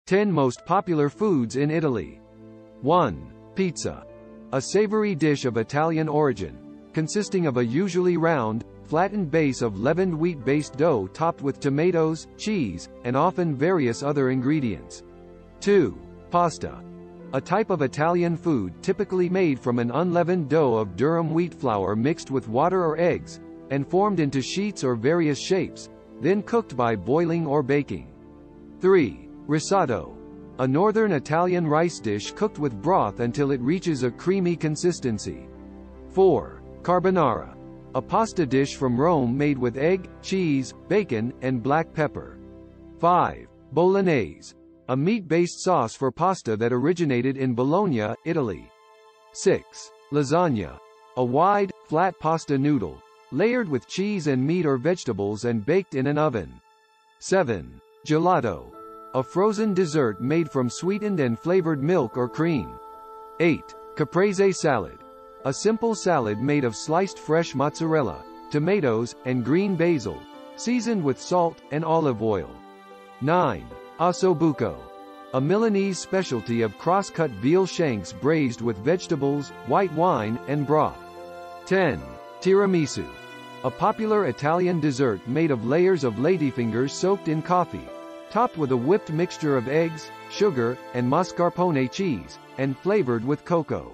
10 most popular foods in Italy. 1. Pizza. A savory dish of Italian origin, consisting of a usually round, flattened base of leavened wheat-based dough topped with tomatoes, cheese, and often various other ingredients. 2. Pasta. A type of Italian food typically made from an unleavened dough of durum wheat flour mixed with water or eggs, and formed into sheets or various shapes, then cooked by boiling or baking. 3. Risotto. A northern Italian rice dish cooked with broth until it reaches a creamy consistency. 4. Carbonara. A pasta dish from Rome made with egg, cheese, bacon, and black pepper. 5. Bolognese. A meat-based sauce for pasta that originated in Bologna, Italy. 6. Lasagna. A wide, flat pasta noodle, layered with cheese and meat or vegetables and baked in an oven. 7. Gelato. A frozen dessert made from sweetened and flavored milk or cream. 8. Caprese salad. A simple salad made of sliced fresh mozzarella, tomatoes, and green basil, seasoned with salt and olive oil. 9. Ossobuco. A Milanese specialty of cross-cut veal shanks braised with vegetables, white wine, and broth. 10. Tiramisu. A popular Italian dessert made of layers of ladyfingers soaked in coffee, topped with a whipped mixture of eggs, sugar, and mascarpone cheese, and flavored with cocoa.